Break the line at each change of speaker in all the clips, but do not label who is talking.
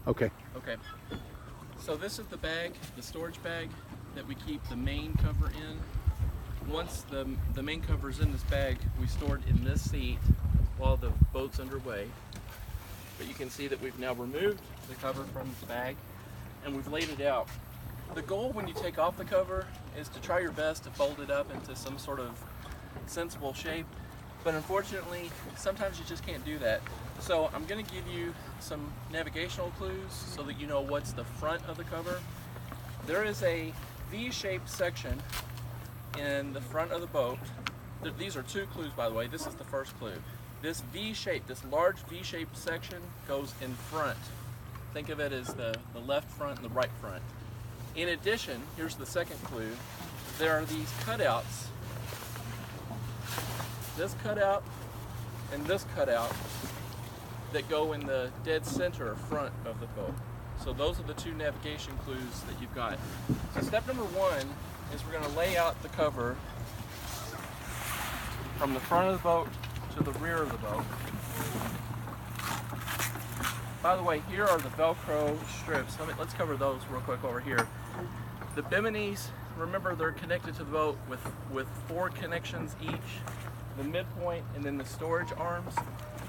Okay.
Okay. So this is the bag, the storage bag that we keep the main cover in. Once the main cover is in this bag, we store it in this seat while the boat's underway. But you can see that we've now removed the cover from the bag and we've laid it out. The goal when you take off the cover is to try your best to fold it up into some sort of sensible shape, but unfortunately sometimes you just can't do that. So I'm going to give you some navigational clues so that you know what's the front of the cover. There is a V-shaped section in the front of the boat. These are two clues, by the way. This is the first clue. This V-shape, this large V-shaped section goes in front. Think of it as the left front and the right front. In addition, here's the second clue. There are these cutouts, this cutout and this cutout, that go in the dead center front of the boat. So those are the two navigation clues that you've got. So step number one is we're going to lay out the cover from the front of the boat to the rear of the boat. By the way, here are the Velcro strips. Let's cover those real quick over here. The Biminis, remember they're connected to the boat with 4 connections each, the midpoint and then the storage arms.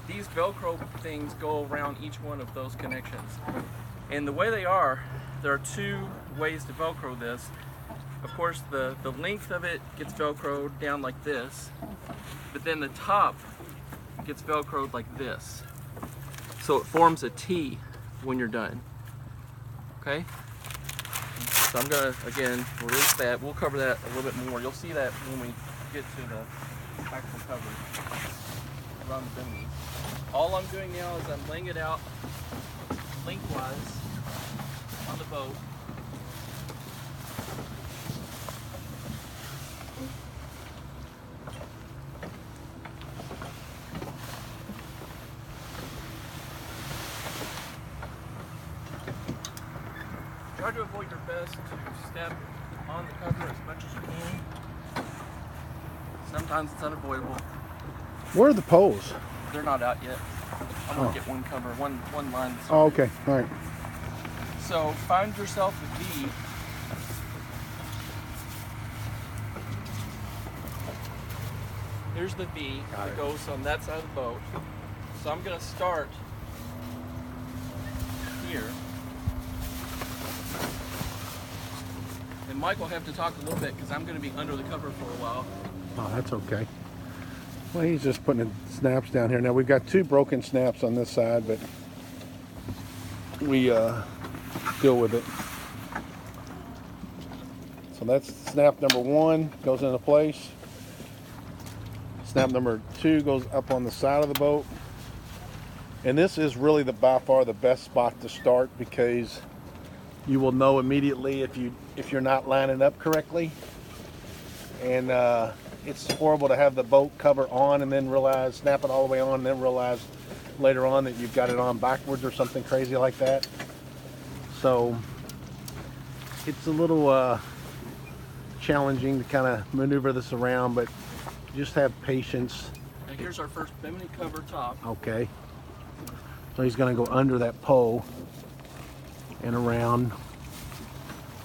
These Velcro things go around each one of those connections. And the way they are, there are 2 ways to Velcro this. Of course, the length of it gets Velcroed down like this, but then the top gets Velcroed like this. So it forms a T when you're done. Okay? So I'm gonna, again, release that. We'll cover that a little bit more. You'll see that when we get to the actual cover around the Bimini. All I'm doing now is I'm laying it out lengthwise on the boat. Try to avoid your best to step on the cover as much as you can. Sometimes it's unavoidable.
Where are the poles?
They're not out yet. I'm gonna get one cover, one line.
Oh, okay. All right.
So find yourself a V. Here's the V that goes on that side of the boat. So I'm gonna start here. And Mike will have to talk a little bit because I'm gonna be under the cover for a while.
Oh, that's okay. Well, he's just putting the snaps down here. Now, we've got 2 broken snaps on this side, but we deal with it. So that's snap number 1, goes into place. Snap number 2 goes up on the side of the boat. And this is really by far the best spot to start because you will know immediately if you're not lining up correctly. And it's horrible to have the boat cover on and then snap it all the way on and then realize later on that you've got it on backwards or something crazy like that. So it's a little challenging to kind of maneuver this around, but just have patience.
Now here's our first Bimini cover top.
Okay. So he's going to go under that pole and around.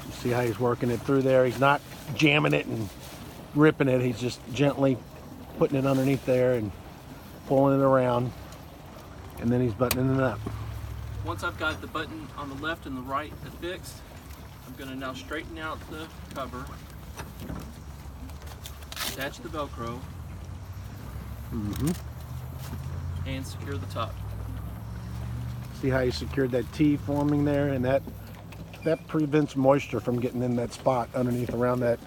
You see how he's working it through there. He's not jamming it and ripping it. He's just gently putting it underneath there and pulling it around, and then he's buttoning it up.
Once I've got the button on the left and the right affixed, I'm going to now straighten out the cover, attach the Velcro, and secure the top.
See how he secured that T forming there, and that prevents moisture from getting in that spot underneath around that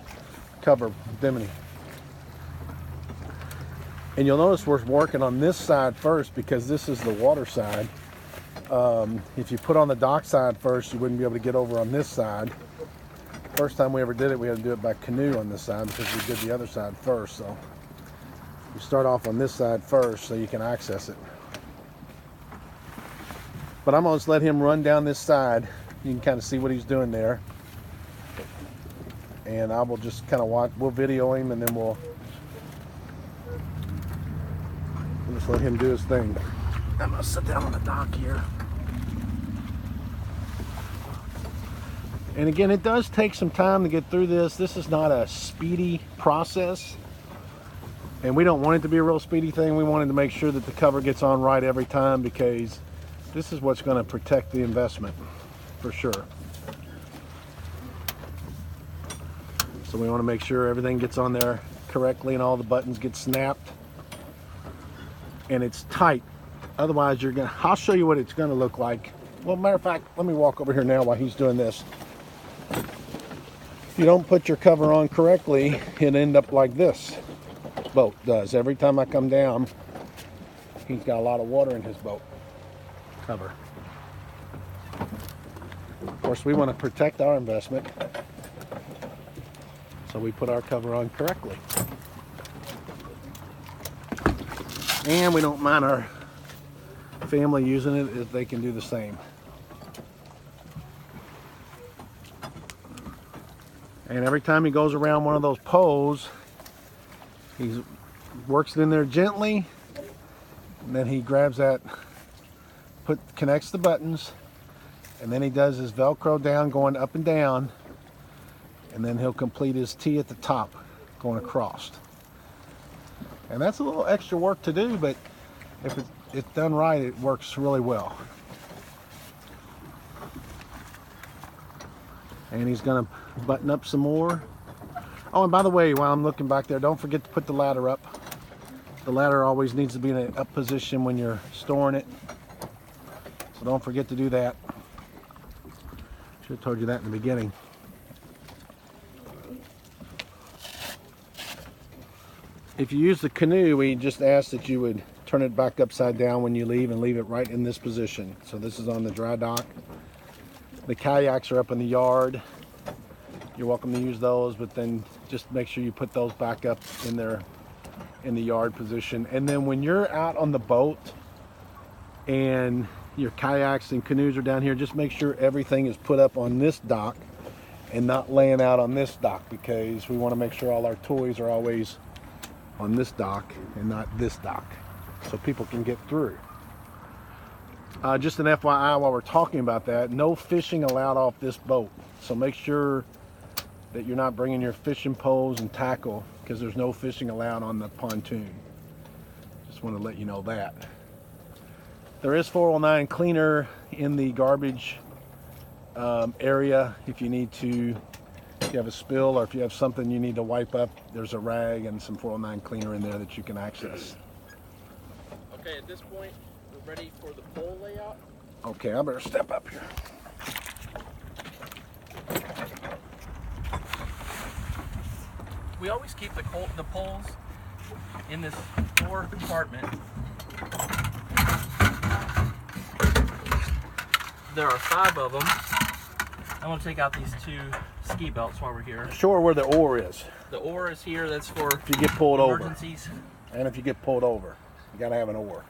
cover Bimini. And you'll notice we're working on this side first because this is the water side. If you put on the dock side first, you wouldn't be able to get over on this side. First time we ever did it, we had to do it by canoe on this side because we did the other side first. So you start off on this side first so you can access it. But I'm going to just let him run down this side. You can kind of see what he's doing there. And I will just kind of watch, we'll video him and then we'll just let him do his thing. I'm going to sit down on the dock here. And again, it does take some time to get through this. This is not a speedy process. And we don't want it to be a real speedy thing. We wanted to make sure that the cover gets on right every time, because this is what's going to protect the investment for sure. So we want to make sure everything gets on there correctly and all the buttons get snapped and it's tight. Otherwise you're gonna, I'll show you what it's gonna look like. Well, matter of fact, let me walk over here now while he's doing this. If you don't put your cover on correctly, it'll end up like this boat does. Every time I come down, he's got a lot of water in his boat cover. Of course, we want to protect our investment, so we put our cover on correctly. And we don't mind our family using it if they can do the same. And every time he goes around one of those poles, he works it in there gently, and then he grabs that, connects the buttons, and then he does his Velcro down going up and down, and then he'll complete his T at the top going across. And that's a little extra work to do, but if it's done right, it works really well. And he's gonna button up some more. Oh, and by the way, while I'm looking back there, don't forget to put the ladder up. The ladder always needs to be in an up position when you're storing it, so don't forget to do that. Should have told you that in the beginning. If you use the canoe, we just ask that you would turn it back upside down when you leave and leave it right in this position. So this is on the dry dock. The kayaks are up in the yard. You're welcome to use those, but then just make sure you put those back up in there in the yard position. And then when you're out on the boat and your kayaks and canoes are down here, just make sure everything is put up on this dock and not laying out on this dock, because we want to make sure all our toys are always on this dock and not this dock, so people can get through. Just an FYI while we're talking about that, no fishing allowed off this boat, so make sure that you're not bringing your fishing poles and tackle, because there's no fishing allowed on the pontoon. Just want to let you know that. There is 409 cleaner in the garbage area if you need to. If you have a spill or if you have something you need to wipe up, there's a rag and some 409 cleaner in there that you can access.
Okay, at this point, we're ready for the pole layout.
Okay, I better step up here.
We always keep the poles in this door compartment. There are 5 of them. I'm going to take out these 2 ski belts while we're here.
Show her where the oar is.
The oar is here. That's for
if you get pulled
emergencies.
Over. And if you get pulled over, you got to have an oar.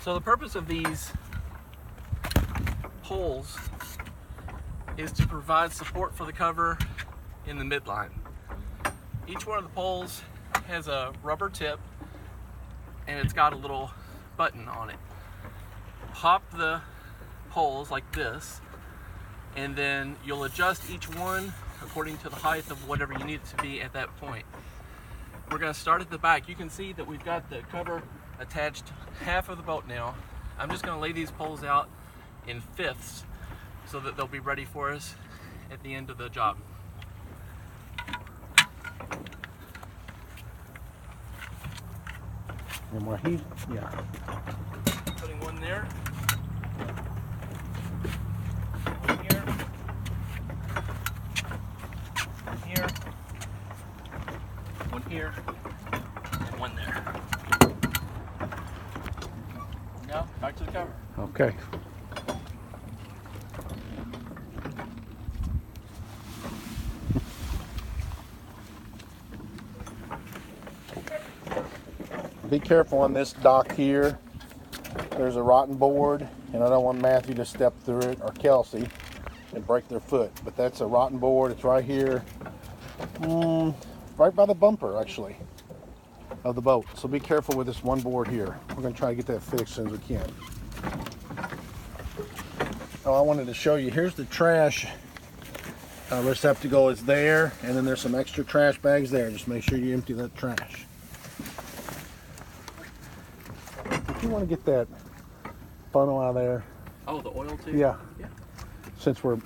So the purpose of these poles is to provide support for the cover in the midline. Each one of the poles has a rubber tip and it's got a little button on it. Pop the poles like this, and then you'll adjust each one according to the height of whatever you need it to be at that point. We're going to start at the back. You can see that we've got the cover attached half of the boat now. I'm just going to lay these poles out in fifths so that they'll be ready for us at the end of the job.
And where he, yeah.
Putting one there. One here. One here. One here. And one there. Now, back to the cover.
Okay. Be careful on this dock here. There's a rotten board, and I don't want Matthew to step through it, or Kelsey, and break their foot. But that's a rotten board. It's right here, right by the bumper, actually. of the boat. So be careful with this one board here. We're going to try to get that fixed as soon as we can. Oh, I wanted to show you, here's the trash receptacle is there, and then there's some extra trash bags there. Just make sure you empty that trash. If you want to get that funnel out of there.
Oh, the oil too?
Yeah.
Yeah.
Since we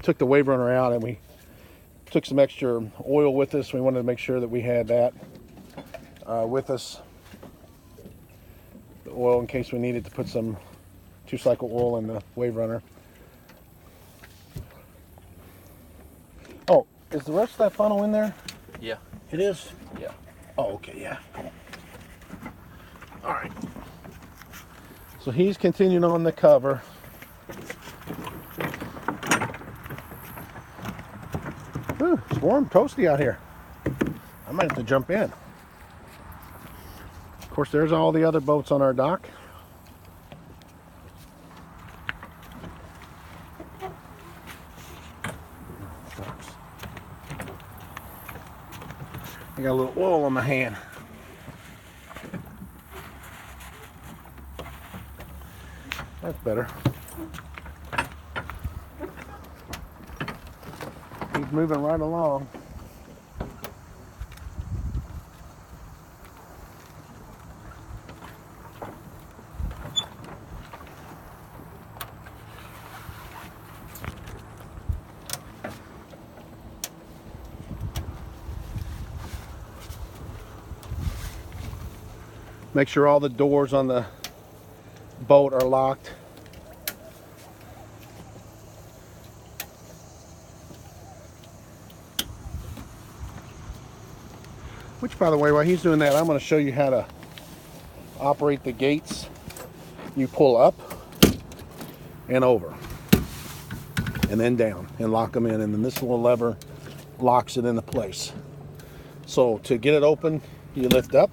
took the wave runner out and we took some extra oil with us, we wanted to make sure that we had that with us. The oil in case we needed to put some 2-cycle oil in the wave runner. Oh, is the rest of that funnel in there?
Yeah.
It is?
Yeah.
Oh, okay, yeah. All right. So he's continuing on the cover. Ooh, it's warm, toasty out here. I might have to jump in. Of course, there's all the other boats on our dock. I got a little oil on my hand. That's better. He's moving right along. Make sure all the doors on the boat are locked. Which, by the way, while he's doing that, I'm going to show you how to operate the gates. You pull up and over and then down and lock them in, and then this little lever locks it into place. So to get it open, you lift up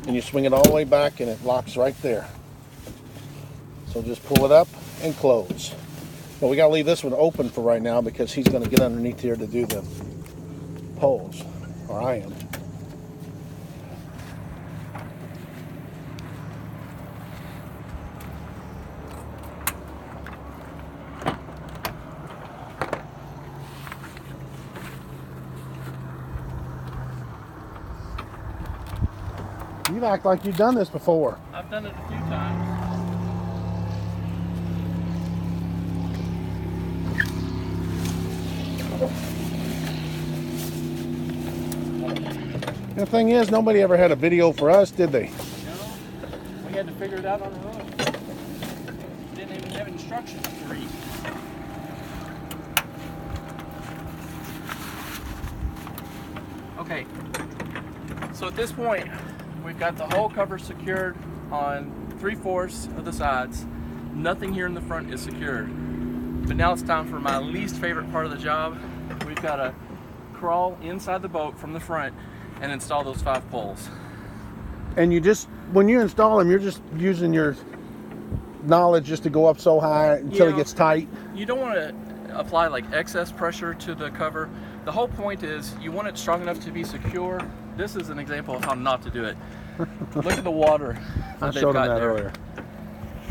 and you swing it all the way back and it locks right there. So just pull it up and close. But we got to leave this one open for right now because he's going to get underneath here to do the poles, or I am. You act like you've done this before.
I've done it a few times.
And the thing is, nobody ever had a video for us, did they?
No, we had to figure it out on our own. Didn't even have instructions to read. Okay, so at this point, we've got the whole cover secured on 3/4 of the sides. Nothing here in the front is secured. But now it's time for my least favorite part of the job. We've got to crawl inside the boat from the front and install those 5 poles.
And you just, when you install them, you're just using your knowledge just to go up so high until it gets tight.
You don't want to apply like excess pressure to the cover. The whole point is you want it strong enough to be secure. This is an example of how not to do it. Look at the water
I
that they've
showed
got
them that
there.
earlier.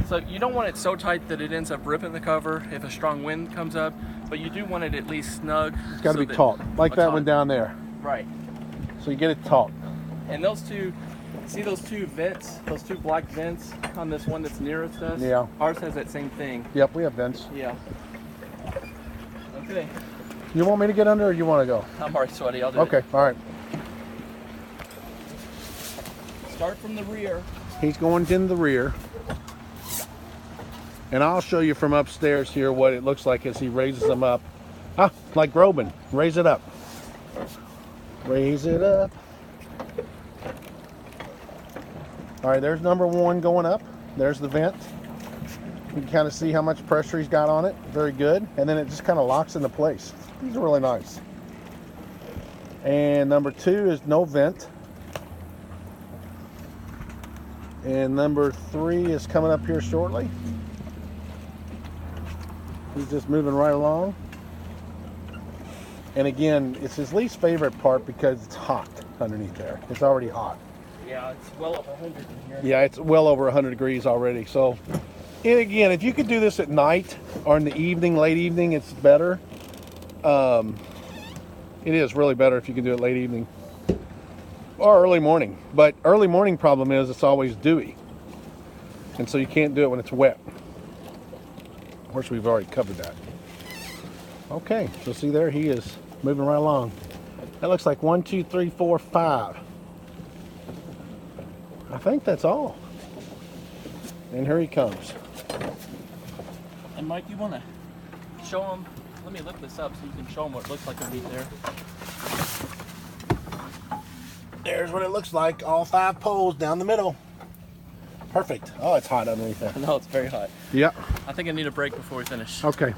So you don't want it so tight that it ends up ripping the cover if a strong wind comes up, but you do want it at least snug.
It's got to be taut, like that one down there.
Right.
So you get it taut.
And those two, see those two vents, those two black vents on this one that's nearest us?
Yeah.
Ours has that same thing.
Yep, we have vents.
Yeah. Okay.
You want me to get under or you want to go?
I'm already sweaty, I'll do it.
Okay, all right.
Start from the rear.
He's going in the rear. And I'll show you from upstairs here what it looks like as he raises them up. Ah, like Robin, raise it up. Raise it up. All right, there's number 1 going up. There's the vent. You can kind of see how much pressure he's got on it. Very good. And then it just kind of locks into place. These are really nice. And number 2 is no vent. And number 3 is coming up here shortly. He's just moving right along. And again, it's his least favorite part because it's hot. underneath there. It's already hot.
Yeah, it's well over 100 in here.
Yeah, it's well over 100 degrees already. So, and again, if you could do this at night or in the evening, late evening, it's better. It is really better if you can do it late evening or early morning. But early morning problem is it's always dewy. And so you can't do it when it's wet. Of course, we've already covered that. Okay, so see there, he is moving right along. That looks like 1, 2, 3, 4, 5. I think that's all. And here he comes.
And Mike, you want to show them? Let me lift this up so you can show them what it looks like underneath there.
There's what it looks like. All 5 poles down the middle. Perfect. Oh, it's hot underneath there.
No, it's very hot.
Yeah.
I think I need a break before we finish.
Okay.